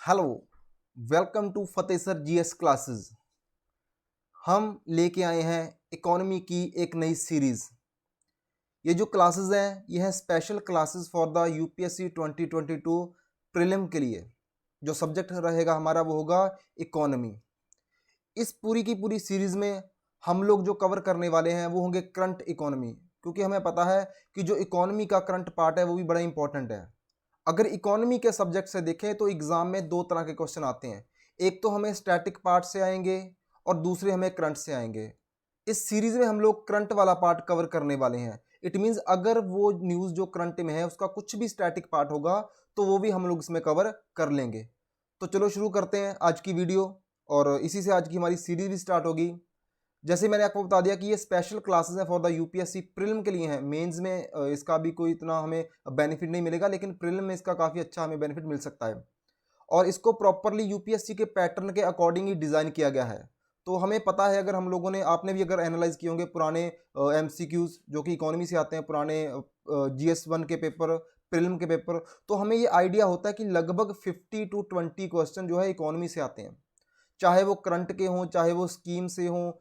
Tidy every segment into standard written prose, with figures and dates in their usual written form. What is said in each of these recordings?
Hello, welcome to Fateh sir GS classes. हम लेके आए हैं इकोनॉमी की एक नई सीरीज़। ये जो क्लासेस हैं ये है special classes for the UPSC 2022 prelim के लिए। जो सब्जेक्ट रहेगा हमारा वो होगा इकोनॉमी। इस पूरी की पूरी सीरीज़ में हम लोग जो कवर करने वाले हैं वो होंगे करंट इकोनॉमी, क्योंकि हमें पता है कि जो इकोनॉमी का करंट पार्ट है वो भी बड़ा इंपॉर्टेंट है। अगर इकोनॉमी के सब्जेक्ट से देखें तो एग्जाम में दो तरह के क्वेश्चन आते हैं। एक तो हमें स्टैटिक पार्ट से आएंगे और दूसरे हमें करंट से आएंगे। इस सीरीज में हम लोग करंट वाला पार्ट कवर करने वाले हैं। इट मींस अगर वो न्यूज़ जो करंट में है उसका कुछ भी स्टैटिक पार्ट होगा तो वो भी हम लोग इसमें कवर कर लेंगे। तो चलो शुरू करते हैं आज की वीडियो, और इसी से आज की हमारी सीरीज भी स्टार्ट होगी। जैसे मैंने आपको बता दिया कि ये स्पेशल क्लासेस हैं फॉर द यूपीएससी प्रीलिम के लिए हैं। मेंस में इसका भी कोई इतना हमें बेनिफिट नहीं मिलेगा, लेकिन प्रीलिम में इसका काफ़ी अच्छा हमें बेनिफिट मिल सकता है। और इसको प्रॉपरली यूपीएससी के पैटर्न के अकॉर्डिंग ही डिज़ाइन किया गया है। तो हमें पता है, अगर हम लोगों ने आपने भी अगर एनालाइज किए होंगे पुराने एमसीक्यूज जो कि इकोनॉमी से आते हैं, पुराने जीएस 1 के पेपर, प्रीलिम के पेपर, तो हमें ये आइडिया होता है कि लगभग 50 to 20 क्वेश्चन जो है इकोनॉमी से आते हैं। चाहे वो करंट के हों, चाहे वो स्कीम से हों,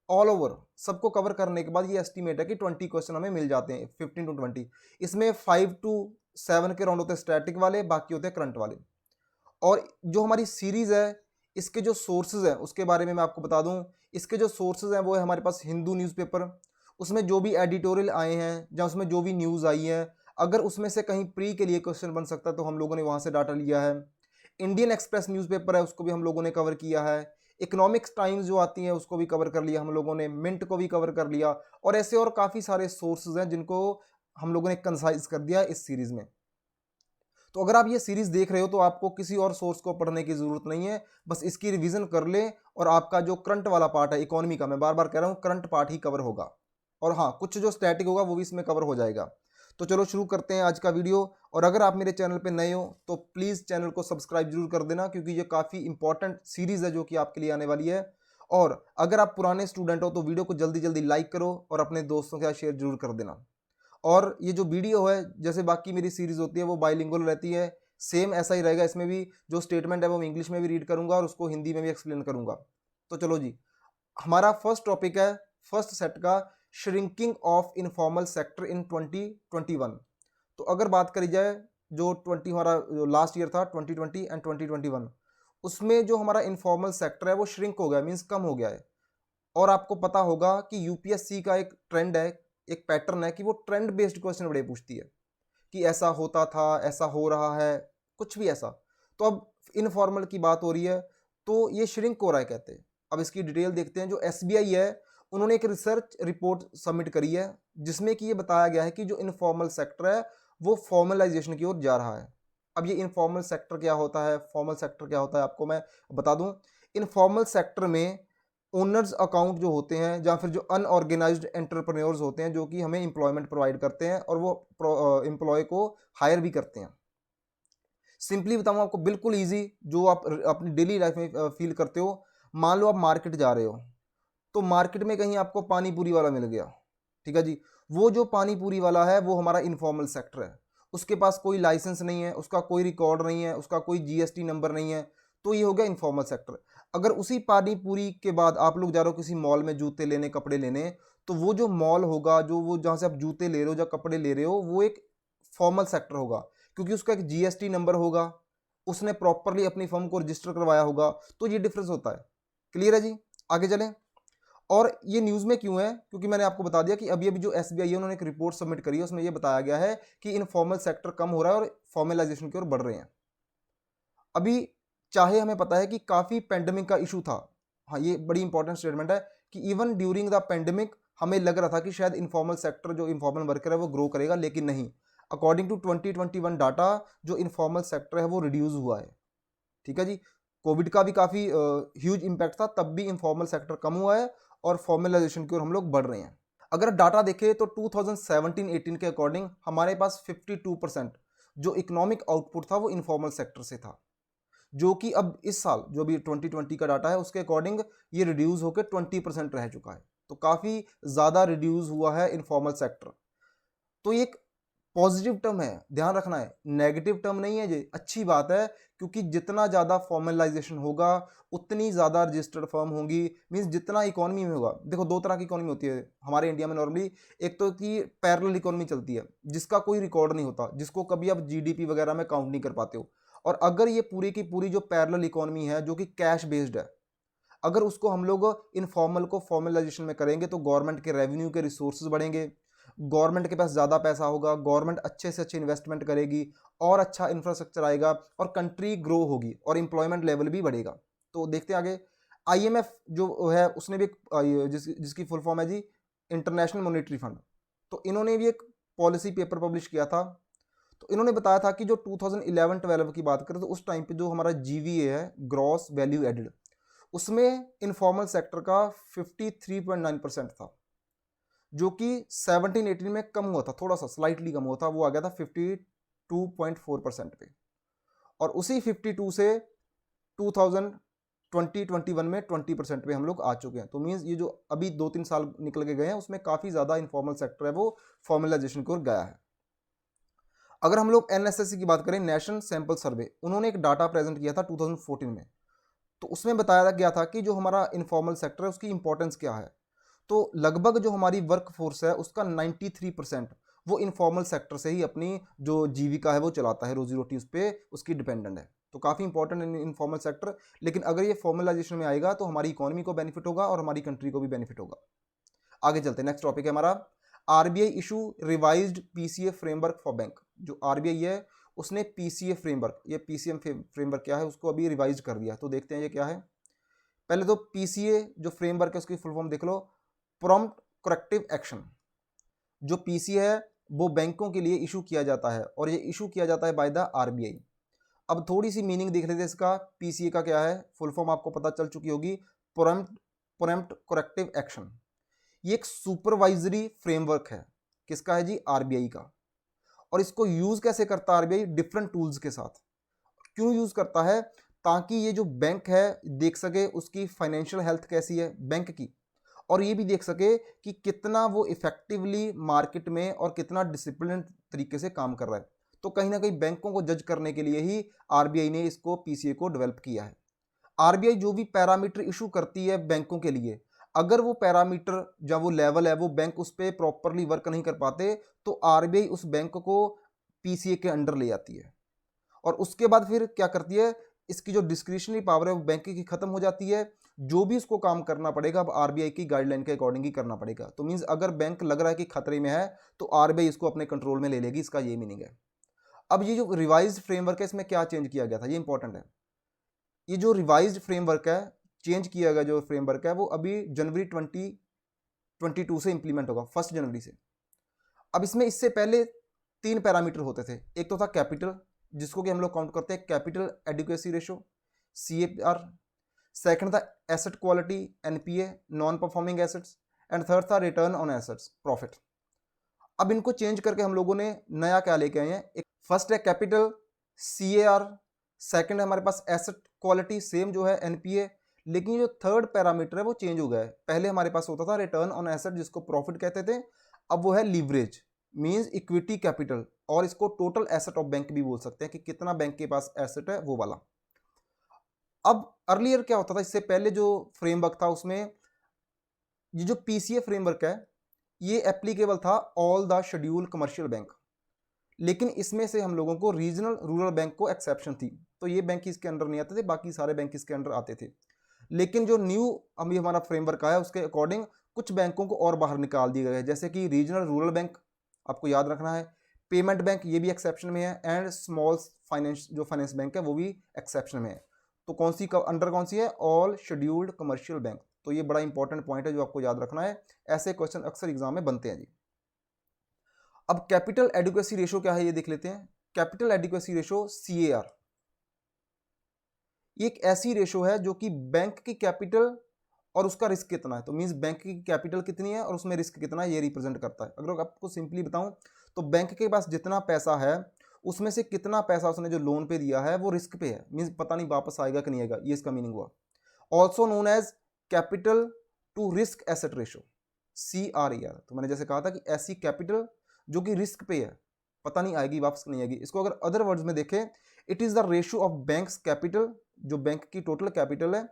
ऑल ओवर सबको कवर करने के बाद ये एस्टिमेट है कि 20 क्वेश्चन हमें मिल जाते हैं, 15 to 20। इसमें 5 to 7 के राउंड होते हैं स्टैटिक वाले, बाकी होते हैं करंट वाले। और जो हमारी सीरीज है इसके जो सोर्सेज हैं उसके बारे में मैं आपको बता दूं। इसके जो सोर्सेज हैं वो है हमारे पास हिंदू न्यूज़पेपर। उसमें जो भी एडिटोरियल आए हैं या उसमें जो भी न्यूज़ आई है, अगर उसमें से कहीं प्री के लिए क्वेश्चन बन सकता है तो हम लोगों ने वहाँ से डाटा लिया है। इंडियन एक्सप्रेस न्यूज़पेपर है उसको भी हम लोगों ने कवर किया है। इकोनॉमिक्स टाइम्स जो आती है उसको भी कवर कर लिया हम लोगों ने, मिंट को भी कवर कर लिया, और ऐसे और काफ़ी सारे सोर्सेज हैं जिनको हम लोगों ने कंसाइज कर दिया इस सीरीज में। तो अगर आप ये सीरीज देख रहे हो तो आपको किसी और सोर्स को पढ़ने की जरूरत नहीं है, बस इसकी रिवीजन कर ले और आपका जो करंट वाला पार्ट है इकोनॉमी का, मैं बार बार कह रहा हूँ करंट पार्ट ही कवर होगा। और हाँ, कुछ जो स्टैटिक होगा वो भी इसमें कवर हो जाएगा। तो चलो शुरू करते हैं आज का वीडियो। और अगर आप मेरे चैनल पे नए हो तो प्लीज़ चैनल को सब्सक्राइब जरूर कर देना, क्योंकि ये काफ़ी इंपॉर्टेंट सीरीज़ है जो कि आपके लिए आने वाली है। और अगर आप पुराने स्टूडेंट हो तो वीडियो को जल्दी जल्दी लाइक करो और अपने दोस्तों के साथ शेयर जरूर कर देना। और ये जो वीडियो है, जैसे बाकी मेरी सीरीज़ होती है वो बाइलिंगुअल रहती है, सेम ऐसा ही रहेगा। इसमें भी जो स्टेटमेंट है वो मैं इंग्लिश में भी रीड करूंगा और उसको हिंदी में भी एक्सप्लेन करूंगा। तो चलो जी, हमारा फर्स्ट टॉपिक है फर्स्ट सेट का, shrinking of informal sector in 2021। तो अगर बात करी जाए, जो 20 हमारा जो लास्ट ईयर था 2020 एंड 2021, उसमें जो हमारा इनफॉर्मल सेक्टर है वो श्रिंक हो गया, मीन्स कम हो गया है। और आपको पता होगा कि यूपीएससी का एक ट्रेंड है, एक पैटर्न है कि वो ट्रेंड बेस्ड क्वेश्चन बड़े पूछती है कि ऐसा होता था, ऐसा हो रहा है, कुछ भी ऐसा। तो अब इनफॉर्मल की बात हो रही है तो ये श्रिंक हो रहा है कहते हैं। अब इसकी डिटेल देखते हैं। जो एसबीआई है उन्होंने एक रिसर्च रिपोर्ट सबमिट करी है जिसमें कि ये बताया गया है कि जो इनफॉर्मल सेक्टर है वो फॉर्मलाइजेशन की ओर जा रहा है। अब ये इनफॉर्मल सेक्टर क्या होता है, फॉर्मल सेक्टर क्या होता है, आपको मैं बता दूं। इनफॉर्मल सेक्टर में ओनर्स अकाउंट जो होते हैं या फिर जो अनऑर्गेनाइज्ड एंटरप्रेन्योर्स होते हैं जो कि हमें एम्प्लॉयमेंट प्रोवाइड करते हैं और वो एम्प्लॉय को हायर भी करते हैं। सिंपली बताऊं आपको, बिल्कुल इजी, जो आप अपनी डेली लाइफ में फील करते हो। मान लो आप मार्केट जा रहे हो तो मार्केट में कहीं आपको पानी पूरी वाला मिल गया, ठीक है जी। वो जो पानी पूरी वाला है वो हमारा इनफॉर्मल सेक्टर है। उसके पास कोई लाइसेंस नहीं है, उसका कोई रिकॉर्ड नहीं है, उसका कोई जीएसटी नंबर नहीं है, तो ये हो गया इनफॉर्मल सेक्टर। अगर उसी पानी पूरी के बाद आप लोग जा रहे हो किसी मॉल में जूते लेने, कपड़े लेने, तो वो जो मॉल होगा, जो वो जहाँ से आप जूते ले रहे हो या कपड़े ले रहे हो, वो एक फॉर्मल सेक्टर होगा, क्योंकि उसका एक जीएसटी नंबर होगा, उसने प्रॉपरली अपनी फर्म को रजिस्टर करवाया होगा। तो ये डिफरेंस होता है। क्लियर है जी, आगे चलें। और ये न्यूज़ में क्यों है, क्योंकि मैंने आपको बता दिया कि अभी अभी जो एसबीआई है उन्होंने एक रिपोर्ट सबमिट करी है, उसमें ये बताया गया है कि इनफॉर्मल सेक्टर कम हो रहा है और फॉर्मलाइजेशन की ओर बढ़ रहे हैं। अभी चाहे हमें पता है कि काफ़ी पेंडेमिक का इशू था, हाँ ये बड़ी इंपॉर्टेंट स्टेटमेंट है कि इवन ड्यूरिंग द पेंडेमिक हमें लग रहा था कि शायद इनफॉर्मल सेक्टर, जो इनफॉर्मल वर्कर है वो ग्रो करेगा, लेकिन नहीं। अकॉर्डिंग टू 2021 डाटा, जो इनफॉर्मल सेक्टर है वो रिड्यूस हुआ है, ठीक है जी। कोविड का भी काफ़ी ह्यूज इम्पैक्ट था, तब भी इनफॉर्मल सेक्टर कम हुआ है और फॉर्मलाइजेशन की ओर हम लोग बढ़ रहे हैं। अगर डाटा देखें तो 2017-18 के अकॉर्डिंग हमारे पास 52% जो इकोनॉमिक आउटपुट था वो इनफॉर्मल सेक्टर से था, जो कि अब इस साल जो भी 2020 का डाटा है उसके अकॉर्डिंग ये रिड्यूस होकर 20% रह चुका है। तो काफ़ी ज़्यादा रिड्यूस हुआ है इनफॉर्मल सेक्टर। तो ये एक पॉजिटिव टर्म है, ध्यान रखना है, नेगेटिव टर्म नहीं है। ये अच्छी बात है, क्योंकि जितना ज़्यादा फॉर्मलाइजेशन होगा उतनी ज़्यादा रजिस्टर्ड फर्म होंगी। मीन्स जितना इकोनॉमी में होगा, देखो दो तरह की इकोनॉमी होती है हमारे इंडिया में नॉर्मली। एक तो कि पैरेलल इकोनॉमी चलती है जिसका कोई रिकॉर्ड नहीं होता, जिसको कभी आप जीडीपी वगैरह में काउंट नहीं कर पाते हो। और अगर ये पूरी की पूरी जो पैरेलल इकोनॉमी है जो कि कैश बेस्ड है, अगर उसको हम लोग इनफॉर्मल को फॉर्मलाइजेशन में करेंगे तो गवर्नमेंट के रेवेन्यू के रिसोर्सेज बढ़ेंगे, गवर्नमेंट के पास ज़्यादा पैसा होगा, गवर्नमेंट अच्छे से अच्छे इन्वेस्टमेंट करेगी और अच्छा इंफ्रास्ट्रक्चर आएगा और कंट्री ग्रो होगी और एम्प्लॉयमेंट लेवल भी बढ़ेगा। तो देखते हैं आगे। आईएमएफ जो है उसने भी जिसकी फुल फॉर्म है जी इंटरनेशनल मॉनेटरी फंड, तो इन्होंने भी एक पॉलिसी पेपर पब्लिश किया था। तो इन्होंने बताया था कि जो 2011-12 की बात करें तो उस टाइम पे जो हमारा जीवीए है, ग्रॉस वैल्यू एडेड, उसमें इनफॉर्मल सेक्टर का 53.9% था, जो कि 17-18 में कम हुआ था, थोड़ा सा स्लाइटली कम हुआ था, वो आ गया था 52.4% पे। और उसी 52 से 2020-21 में 20% पे हम लोग आ चुके हैं। तो मीन्स ये जो अभी 2-3 साल निकल के गए हैं उसमें काफ़ी ज़्यादा इनफॉर्मल सेक्टर है वो फॉर्मलाइजेशन की ओर गया है। अगर हम लोग एनएसएससी की बात करें, नेशनल सैंपल सर्वे, उन्होंने एक डाटा प्रेजेंट किया था 2014 में। तो उसमें बताया गया था कि जो हमारा इनफॉर्मल सेक्टर है उसकी इंपॉर्टेंस क्या है। तो लगभग जो हमारी वर्क फोर्स है उसका 93% वो इनफॉर्मल सेक्टर से ही अपनी जो जीविका है वो चलाता है, रोजी रोटी उस पर उसकी डिपेंडेंट है। तो काफ़ी इंपॉर्टेंट इनफॉर्मल सेक्टर, लेकिन अगर ये फॉर्मलाइजेशन में आएगा तो हमारी इकोनॉमी को बेनिफिट होगा और हमारी कंट्री को भी बेनिफिट होगा। आगे चलते हैं, नेक्स्ट टॉपिक है हमारा RBI issue revised PCA framework for bank. जो आरबीआई है उसने पीसीए फ्रेमवर्क, ये पीसीएम फ्रेमवर्क क्या है उसको अभी रिवाइज कर दिया। तो देखते हैं ये क्या है। पहले तो पीसीए जो फ्रेमवर्क है उसकी फुल फॉर्म देख लो, प्रॉम्प्ट करेक्टिव एक्शन। जो पीसीए है वो बैंकों के लिए इशू किया जाता है और ये इशू किया जाता है बाय द आरबीआई। अब थोड़ी सी मीनिंग देख लेते हैं इसका। पीसीए का क्या है, फुल फॉर्म आपको पता चल चुकी होगी, प्रॉम्प्ट करेक्टिव एक्शन। ये एक सुपरवाइजरी फ्रेमवर्क है, किसका है जी, आरबीआई का। और इसको यूज कैसे करता है आरबीआई, डिफरेंट टूल्स के साथ। क्यों यूज करता है, ताकि ये जो बैंक है देख सके उसकी फाइनेंशियल हेल्थ कैसी है बैंक की, और ये भी देख सके कि कितना वो इफेक्टिवली मार्केट में और कितना डिसिप्लिन तरीके से काम कर रहा है। तो कहीं ना कहीं बैंकों को जज करने के लिए ही आरबीआई ने इसको पीसीए को डेवलप किया है। आरबीआई जो भी पैरामीटर इशू करती है बैंकों के लिए, अगर वो पैरामीटर जब वो लेवल है वो बैंक उस पर प्रॉपरली वर्क नहीं कर पाते तो आरबीआई उस बैंक को पीसीए के अंडर ले आती है। और उसके बाद फिर क्या करती है, इसकी जो डिस्क्रिशनरी पावर है वो बैंक की खत्म हो जाती है। जो भी उसको काम करना पड़ेगा अब आरबीआई की गाइडलाइन के अकॉर्डिंग ही करना पड़ेगा। तो मींस अगर बैंक लग रहा है कि खतरे में है तो आरबीआई इसको अपने कंट्रोल में ले लेगी, इसका ये मीनिंग है। अब ये जो रिवाइज्ड फ्रेमवर्क है इसमें क्या चेंज किया गया था, ये इंपॉर्टेंट है। ये जो रिवाइज्ड फ्रेमवर्क है, चेंज किया गया जो फ्रेमवर्क है वो अभी जनवरी 2022 से इंप्लीमेंट होगा, 1 जनवरी से। अब इसमें इससे पहले 3 पैरामीटर होते थे। एक तो था कैपिटल, जिसको कि हम लोग काउंट करते हैं capital adequacy ratio, CAR। Second था asset quality, NPA, non performing assets. And third था रिटर्न ऑन एसेट्स, प्रॉफिट। अब इनको चेंज करके हम लोगों ने नया क्या लेके आए हैं, एक फर्स्ट है कैपिटल, CAR। सेकंड है हमारे पास एसेट क्वालिटी, सेम जो है NPA, लेकिन जो थर्ड पैरामीटर है वो चेंज हो गया है। पहले हमारे पास होता था रिटर्न ऑन एसेट जिसको प्रॉफिट कहते थे, अब वो है लीवरेज, मींस इक्विटी कैपिटल, और इसको टोटल एसेट ऑफ बैंक भी बोल सकते हैं कि कितना बैंक के पास एसेट है वो वाला। अब अर्लियर क्या होता था, इससे पहले जो फ्रेमवर्क था उसमें ये जो पीसीए फ्रेमवर्क है ये एप्लीकेबल था all the schedule commercial bank, लेकिन इसमें से हम लोगों को रीजनल रूरल बैंक को एक्सेप्शन थी। तो ये बैंक इसके अंडर नहीं आते थे, बाकी सारे बैंक इसके अंडर आते थे। लेकिन जो न्यू अभी हमारा फ्रेमवर्क आया उसके अकॉर्डिंग कुछ बैंकों को और बाहर निकाल दिया गया है, जैसे कि रीजनल रूरल बैंक, आपको याद रखना है। पेमेंट बैंक ये भी एक्सेप्शन में है, एंड स्मॉल फाइनेंस जो फाइनेंस बैंक है वो भी एक्सेप्शन में है। तो कौन सी अंडर कौन सी है, ऑल शेड्यूल्ड कमर्शियल बैंक। तो ये बड़ा इंपॉर्टेंट पॉइंट है जो आपको याद रखना है, ऐसे क्वेश्चन अक्सर एग्जाम में बनते हैं जी। अब कैपिटल एडिक्वेसी रेशो क्या है ये देख लेते हैं। कैपिटल एडिक्वेसी रेशो CAR, ये एक ऐसी रेशो है जो कि बैंक की कैपिटल और उसका रिस्क कितना है, तो मींस बैंक की कैपिटल कितनी है और उसमें रिस्क कितना है ये रिप्रेजेंट करता है। अगर आपको सिंपली बताऊं तो बैंक के पास जितना पैसा है उसमें से कितना पैसा उसने जो लोन पे दिया है वो रिस्क पे है, मींस पता नहीं वापस आएगा कि नहीं आएगा, ये इसका मीनिंग हुआ। Also known as capital to risk asset ratio, CRAR। तो मैंने जैसे कहा था कि ऐसी कैपिटल जो कि रिस्क पे है, पता नहीं आएगी वापस नहीं आएगी। इसको अगर अदर वर्ड्स में देखें, it is the ratio of banks capital, जो बैंक की टोटल कैपिटल है,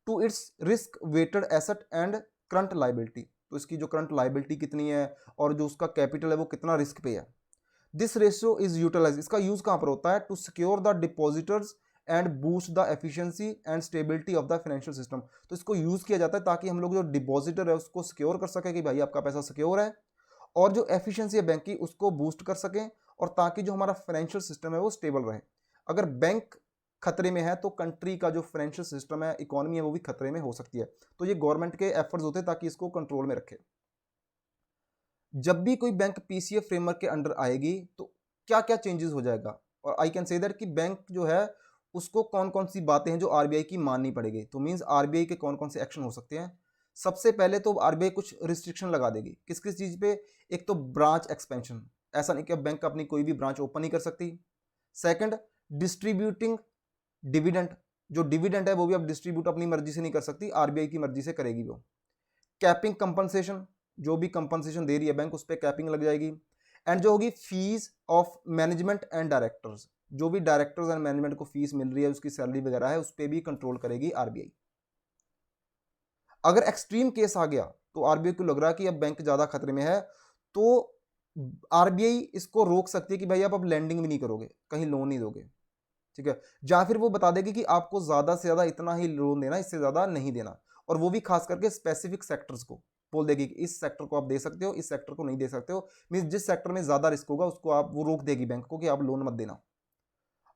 to its risk weighted asset and current liability. तो इसकी जो करंट लाइबिलिटी कितनी है और जो उसका कैपिटल है वो कितना रिस्क पे है। दिस रेशियो इज यूटिलाइज, इसका यूज कहां पर होता है, to secure the depositors and boost the efficiency and stability of the financial system. तो इसको यूज किया जाता है ताकि हम लोग जो डिपॉजिटर है उसको सिक्योर कर सके कि भाई आपका पैसा सिक्योर है, और जो एफिशिएंसी है बैंक की उसको बूस्ट कर सकें, और ताकि जो हमारा फाइनेंशियल सिस्टम है वो स्टेबल रहे। अगर बैंक खतरे में है तो कंट्री का जो फाइनेंशियल सिस्टम है, इकोनॉमी है, वो भी खतरे में हो सकती है। तो ये गवर्नमेंट के एफर्ट्स होते हैं ताकि इसको कंट्रोल में रखे। जब भी कोई बैंक पीसीए फ्रेमवर्क के अंडर आएगी तो क्या क्या चेंजेस हो जाएगा, और आई कैन से दैट कि बैंक जो है उसको कौन कौन सी बातें हैं जो आरबीआई की माननी पड़ेगी। तो मींस आरबीआई के कौन कौन से एक्शन हो सकते हैं। सबसे पहले तो आरबीआई कुछ रिस्ट्रिक्शन लगा देगी, किस किस चीज़ पे। एक तो ब्रांच एक्सपेंशन, ऐसा नहीं कि अब बैंक अपनी कोई भी ब्रांच ओपन नहीं कर सकती। सेकंड, डिस्ट्रीब्यूटिंग डिविडेंड, जो डिविडेंड है वो भी अब डिस्ट्रीब्यूट अपनी मर्जी से नहीं कर सकती, आरबीआई की मर्जी से करेगी वो। कैपिंग कंपनसेशन, जो भी कंपनसेशन दे रही है बैंक उस पर कैपिंग लग जाएगी। एंड जो होगी fees of management and directors, जो भी डायरेक्टर्स एंड मैनेजमेंट को फीस मिल रही है, उसकी सैलरी वगैरह है, उस पर भी कंट्रोल करेगी आरबीआई। अगर एक्सट्रीम केस आ गया तो आरबीआई को लग रहा है कि अब बैंक ज्यादा खतरे में है, तो आरबीआई इसको रोक सकती है कि भाई आप अब लैंडिंग भी नहीं करोगे, कहीं लोन नहीं दोगे, ठीक है। या फिर वो बता देगी कि आपको ज्यादा से ज्यादा इतना ही लोन देना, इससे ज्यादा नहीं देना, और वो भी खास करके स्पेसिफिक सेक्टर्स को बोल देगी कि इस सेक्टर को आप दे सकते हो, इस सेक्टर को नहीं दे सकते हो। मींस जिस सेक्टर में ज्यादा रिस्क होगा उसको आप वो रोक देगी बैंक को कि आप लोन मत देना।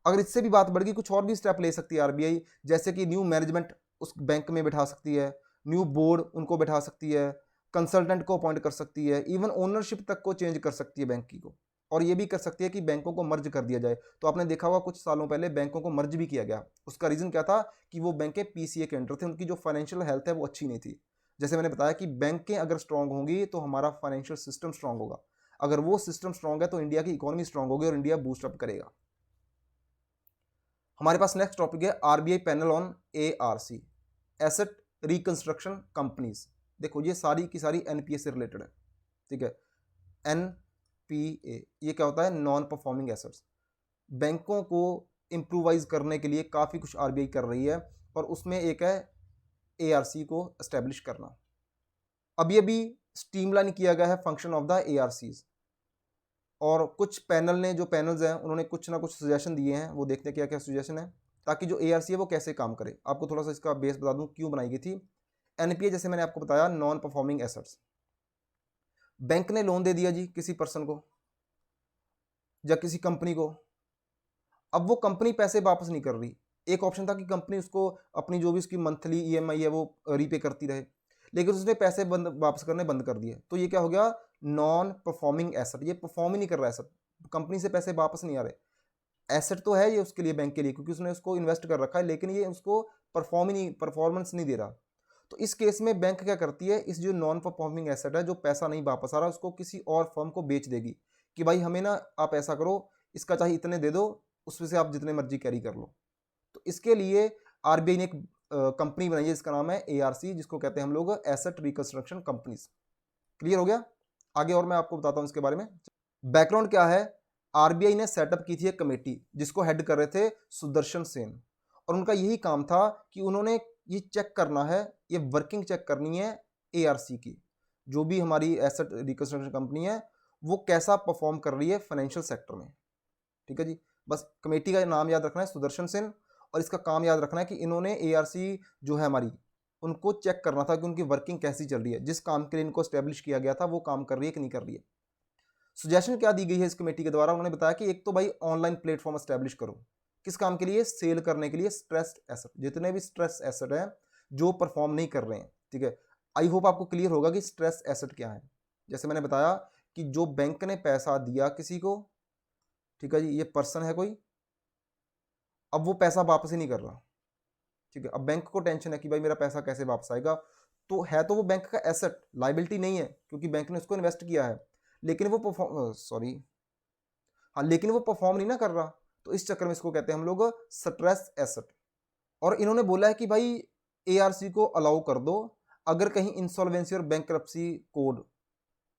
अगर इससे भी बात बढ़ गई, कुछ और भी स्टेप ले सकती है आरबीआई, जैसे कि न्यू मैनेजमेंट उस बैंक में बैठा सकती है, न्यू बोर्ड उनको बैठा सकती है, कंसल्टेंट को अपॉइंट कर सकती है, इवन ओनरशिप तक को चेंज कर सकती है बैंक की को। और ये भी कर सकती है कि बैंकों को मर्ज कर दिया जाए। तो आपने देखा होगा कुछ सालों पहले बैंकों को मर्ज भी किया गया। उसका रीजन क्या था कि वो बैंकें पीसीए के अंडर थे, उनकी जो फाइनेंशियल हेल्थ है वो अच्छी नहीं थी। जैसे मैंने बताया कि बैंकें अगर स्ट्रांग होंगी तो हमारा फाइनेंशियल सिस्टम स्ट्रांग होगा। अगर वो सिस्टम स्ट्रांग है तो इंडिया की इकोनॉमी स्ट्रांग होगी और इंडिया बूस्टअप करेगा। हमारे पास नेक्स्ट टॉपिक है RBI panel on ARC, asset reconstruction companies. देखो ये सारी की सारी एनपीए से रिलेटेड है, ठीक है। एनपीए ये क्या होता है, नॉन परफॉर्मिंग एसेट्स। बैंकों को इम्प्रूवाइज करने के लिए काफ़ी कुछ आरबीआई कर रही है, और उसमें एक है एआरसी को एस्टेब्लिश करना। अभी अभी स्ट्रीमलाइन किया गया है फंक्शन ऑफ द एआरसीज, और कुछ पैनल ने, जो पैनल्स हैं उन्होंने कुछ ना कुछ सजेशन दिए हैं, वो देखते हैं क्या क्या सजेशन है, ताकि जो एआरसी है वो कैसे काम करे। आपको थोड़ा सा इसका बेस बता दूं क्यों बनाई गई थी। एनपीए जैसे मैंने आपको बताया, नॉन परफॉर्मिंग एसेट्स। बैंक ने लोन दे दिया जी किसी पर्सन को या किसी कंपनी को, अब वो कंपनी पैसे वापस नहीं कर रही। एक ऑप्शन था कि कंपनी उसको अपनी जो भी उसकी मंथली ईएमआई है वो रीपे करती रहे, लेकिन उसने पैसे बंद वापस करने बंद कर दिए। तो ये क्या हो गया, नॉन परफॉर्मिंग एसेट। ये परफॉर्म ही नहीं कर रहा एसेट, कंपनी से पैसे वापस नहीं आ रहे। एसेट तो है ये उसके लिए, बैंक के लिए, क्योंकि उसने उसको इन्वेस्ट कर रखा है, लेकिन ये उसको परफॉर्मेंस नहीं दे रहा। तो इस केस में बैंक क्या करती है, इस जो नॉन परफॉर्मिंग एसेट है, जो पैसा नहीं वापस आ रहा, उसको किसी और फर्म को बेच देगी कि भाई हमें ना आप ऐसा करो, इसका चाहे इतने दे दो, उसमें से आप जितने मर्जी कैरी कर लो। तो इसके लिए आरबीआई ने एक कंपनी बनाई है जिसका नाम है एआरसी, जिसको कहते हैं हम लोग एसेट रिकंस्ट्रक्शन कंपनीज। क्लियर हो गया। आगे और मैं आपको बताता हूं इसके बारे में। बैकग्राउंड क्या है, आरबीआई ने सेटअप की थी एक कमेटी जिसको हेड कर रहे थे सुदर्शन सेन, और उनका यही काम था कि उन्होंने ये चेक करना है, ये वर्किंग चेक करनी है एआरसी की, जो भी हमारी एसेट रिकंस्ट्रक्शन कंपनी है वो कैसा परफॉर्म कर रही है फाइनेंशियल सेक्टर में। ठीक है जी, बस कमेटी का नाम याद रखना है सुदर्शन सेन, और इसका काम याद रखना है कि इन्होंने एआरसी जो है हमारी, उनको चेक करना था कि उनकी वर्किंग कैसी चल रही है, जिस काम के लिए इनको एस्टेब्लिश किया गया था वो काम कर रही है कि नहीं कर रही है। सजेशन क्या दी गई है इस कमेटी के द्वारा, उन्होंने बताया कि एक तो भाई ऑनलाइन प्लेटफॉर्म एस्टेब्लिश करो, किस काम के लिए, सेल करने के लिए स्ट्रेस्ड एसेट, जितने भी स्ट्रेस एसेट हैं जो परफॉर्म नहीं कर रहे हैं। ठीक है, आई होप आपको क्लियर होगा कि स्ट्रेस एसेट क्या है। जैसे मैंने बताया कि जो बैंक ने पैसा दिया किसी को, ठीक है जी, ये पर्सन है कोई, अब वो पैसा वापस ही नहीं कर रहा। ठीक है, अब बैंक को टेंशन है कि भाई मेरा पैसा कैसे वापस आएगा। तो है तो वो बैंक का एसेट, लाइबिलिटी नहीं है, क्योंकि बैंक ने उसको इन्वेस्ट किया है, लेकिन वो लेकिन वो परफॉर्म नहीं ना कर रहा। तो इस चक्कर में इसको कहते हैं हम लोग स्ट्रेस एसेट। और इन्होंने बोला है कि भाई एआरसी को अलाउ कर दो, अगर कहीं इंसॉल्वेंसी और बैंकरप्सी कोड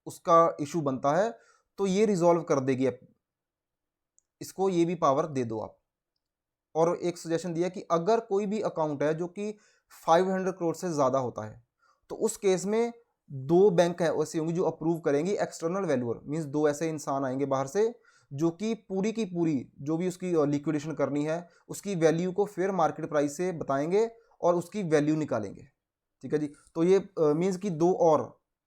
उसका इशू बनता है तो ये रिजॉल्व कर देगी इसको ये भी पावर दे दो आप। और एक सजेशन दिया कि अगर कोई भी अकाउंट है जो कि 500 करोड़ से ज़्यादा होता है तो उस केस में 2 बैंक है ऐसी होंगी जो अप्रूव करेंगी एक्सटर्नल वैल्यूअर, मीन्स 2 ऐसे इंसान आएंगे बाहर से जो कि पूरी की पूरी जो भी उसकी लिक्विडेशन करनी है उसकी वैल्यू को फेयर मार्केट प्राइस से बताएंगे और उसकी वैल्यू निकालेंगे। ठीक है जी। तो ये मीन्स कि 2 और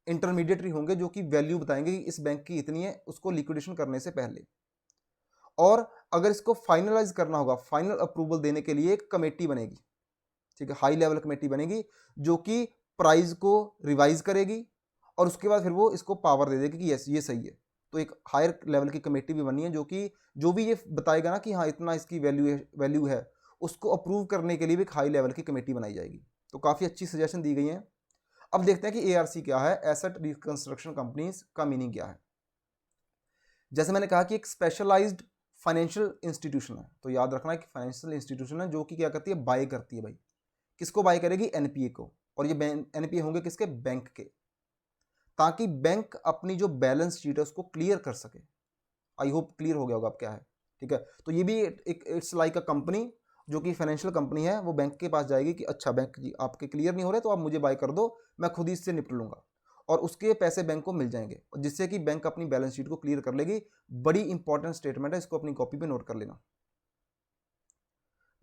इंटरमीडिएटरी होंगे जो कि वैल्यू बताएंगे कि इस बैंक की इतनी है उसको लिक्विडेशन करने से पहले। और अगर इसको फाइनलाइज करना होगा, फाइनल अप्रूवल देने के लिए एक कमेटी बनेगी। ठीक है, हाई लेवल कमेटी बनेगी जो कि प्राइस को रिवाइज करेगी और उसके बाद फिर वो इसको पावर दे देगी कि यस ये सही है। तो एक हायर लेवल की कमेटी भी बनी है जो कि जो भी ये बताएगा ना कि हाँ इतना इसकी वैल्यू है उसको अप्रूव करने के लिए भी एक हाई लेवल की कमेटी बनाई जाएगी। तो काफ़ी अच्छी सजेशन दी गई हैं। अब देखते हैं कि एआरसी क्या है, एसेट रिकंस्ट्रक्शन कंपनीज का मीनिंग क्या है। जैसे मैंने कहा कि एक स्पेशलाइज्ड फाइनेंशियल इंस्टीट्यूशन है, तो याद रखना कि फाइनेंशियल इंस्टीट्यूशन है जो कि क्या करती है, बाय करती है। भाई किसको बाय करेगी, एनपीए को, और ये एनपीए होंगे किसके, बैंक के, ताकि बैंक अपनी जो बैलेंस शीट है उसको क्लियर कर सके। आई होप क्लियर हो गया होगा अब क्या है। ठीक है, तो ये भी एक इट्स लाइक अ कंपनी जो कि फाइनेंशियल कंपनी है, वो बैंक के पास जाएगी कि अच्छा बैंक जी आपके क्लियर नहीं हो रहे तो आप मुझे बाय कर दो, मैं खुद ही इससे निपट लूंगा, और उसके पैसे बैंक को मिल जाएंगे, जिससे कि बैंक अपनी बैलेंस शीट को क्लियर कर लेगी। बड़ी इंपॉर्टेंट स्टेटमेंट है, इसको अपनी कॉपी पे नोट कर लेना।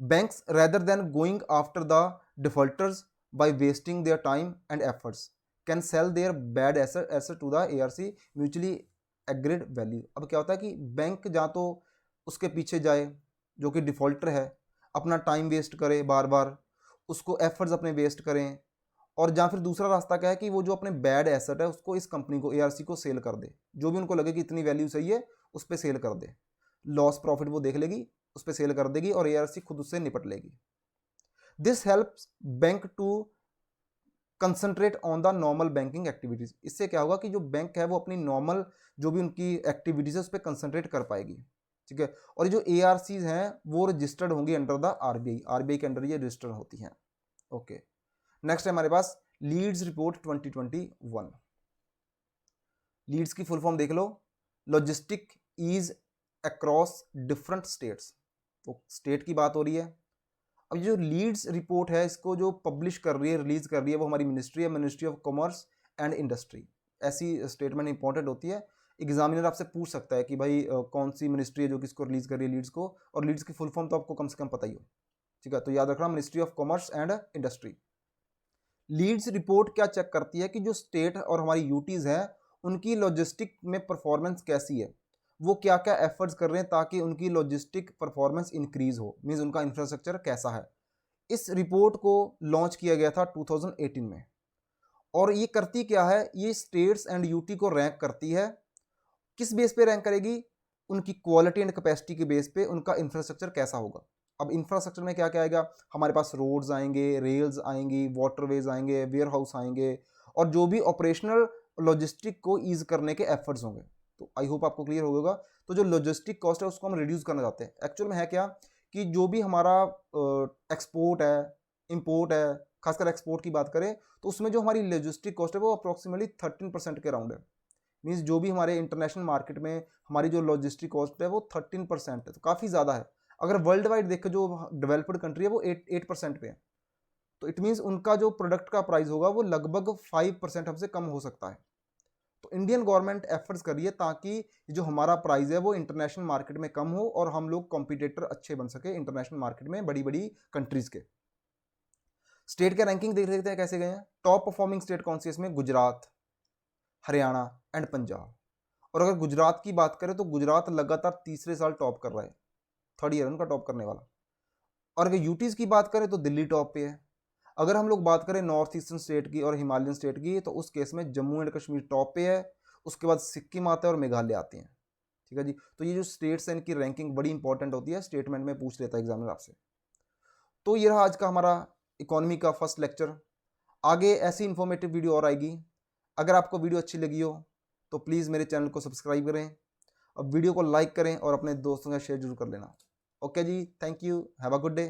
Banks rather than going after the defaulters by wasting their time and efforts can sell their bad asset to the ARC mutually agreed value. अब क्या होता है कि बैंक जहाँ तो उसके पीछे जाए जो कि डिफॉल्टर है, अपना टाइम वेस्ट करे बार बार, उसको एफर्ट्स अपने वेस्ट करें, और जहाँ फिर दूसरा रास्ता क्या है कि वो जो अपने बैड एसेट है उसको इस कंपनी को एआरसी को सेल कर दे, जो भी उनको लगे कि इतनी वैल्यू सही है उस पर सेल कर दे, लॉस प्रॉफिट वो देख लेगी, उस पर सेल कर देगी और एआरसी खुद उससे निपट लेगी। This helps bank to concentrate on the normal banking activities. इससे क्या होगा कि जो बैंक है वो अपनी नॉर्मल जो भी उनकी एक्टिविटीज है उस पर कंसंट्रेट कर पाएगी। ठीक है, और जो एआरसीज हैं वो रजिस्टर्ड होंगी अंडर द आरबीआई, आरबीआई के अंडर ये रजिस्टर होती हैं। ओके, नेक्स्ट है हमारे पास लीड्स रिपोर्ट 2021। लीड्स की फुल फॉर्म देख लो, logistic ease across different states. तो स्टेट की बात हो रही है। अब जो लीड्स रिपोर्ट है इसको जो पब्लिश कर रही है, रिलीज कर रही है, वो हमारी मिनिस्ट्री है, ministry of commerce and industry. ऐसी स्टेटमेंट इंपॉर्टेंट होती है, एग्जामिनर आपसे पूछ सकता है कि भाई कौन सी मिनिस्ट्री है जो किसको रिलीज कर रही है लीड्स को, और लीड्स की फुल फॉर्म तो आपको कम से कम पता ही हो। ठीक है, तो याद रखना ministry of commerce and industry. Leads report क्या चेक करती है कि जो स्टेट और हमारी यूटीज है उनकी लॉजिस्टिक में परफॉर्मेंस कैसी है, वो क्या क्या एफर्ट्स कर रहे हैं ताकि उनकी लॉजिस्टिक परफॉर्मेंस इंक्रीज हो, मीन्स उनका इंफ्रास्ट्रक्चर कैसा है। इस रिपोर्ट को लॉन्च किया गया था 2018 में, और ये करती क्या है, ये स्टेट्स एंड यूटी को रैंक करती है। किस बेस पे रैंक करेगी, उनकी क्वालिटी एंड कैपेसिटी के बेस पे उनका इंफ्रास्ट्रक्चर कैसा होगा। अब इंफ्रास्ट्रक्चर में क्या क्या आएगा, हमारे पास रोड्स आएंगे, रेल्स आएंगी, वाटरवेज आएंगे, वेयर हाउस आएंगे, और जो भी ऑपरेशनल लॉजिस्टिक को ईज करने के एफर्ट्स होंगे। तो आई होप आपको क्लियर होगा। तो जो लॉजिस्टिक कॉस्ट है उसको हम रिड्यूस करना चाहते हैं। एक्चुअल में है क्या कि जो भी हमारा एक्सपोर्ट है, इंपोर्ट है, खासकर एक्सपोर्ट की बात करें तो उसमें जो हमारी लॉजिस्टिक कॉस्ट है वो अप्रोक्सीमेटली 13% के अराउंड है। मीन्स जो भी हमारे इंटरनेशनल मार्केट में हमारी जो लॉजिस्टिक कॉस्ट है वो 13% है, तो काफ़ी ज़्यादा है। अगर वर्ल्ड वाइड देखें जो डेवलप्ड कंट्री है वो 8% पे है, तो इट मीन्स उनका जो प्रोडक्ट का प्राइस होगा वो लगभग 5% हमसे कम हो सकता है। तो इंडियन गवर्नमेंट एफर्ट्स कर रही है ताकि जो हमारा प्राइस है वो इंटरनेशनल मार्केट में कम हो और हम लोग कॉम्पिटिटर अच्छे बन सके इंटरनेशनल मार्केट में बड़ी बड़ी कंट्रीज के। स्टेट के रैंकिंग देख लेते हैं कैसे गए हैं। टॉप परफॉर्मिंग स्टेट कौन सी है इसमें, गुजरात, हरियाणा एंड पंजाब। और अगर गुजरात की बात करें तो गुजरात लगातार तीसरे साल टॉप कर रहा है, थर्ड ईयर उनका टॉप करने वाला। और अगर यूटीज की बात करें तो दिल्ली टॉप पे है। अगर हम लोग बात करें नॉर्थ ईस्टर्न स्टेट की और हिमालयन स्टेट की तो उस केस में जम्मू एंड कश्मीर टॉप पे है, उसके बाद सिक्किम आता है और मेघालय आते हैं। ठीक है जी, तो ये जो स्टेट्स हैं इनकी रैंकिंग बड़ी इंपॉर्टेंट होती है, स्टेटमेंट में पूछ लेता है एग्जामिनर आपसे। तो ये रहा आज का हमारा इकोनॉमी का फर्स्ट लेक्चर। आगे ऐसी इंफॉर्मेटिव वीडियो और आएगी। अगर आपको वीडियो अच्छी लगी हो तो प्लीज़ मेरे चैनल को सब्सक्राइब करें, अब वीडियो को लाइक करें और अपने दोस्तों के साथ शेयर जरूर कर लेना। Okay ji, thank you, have a good day.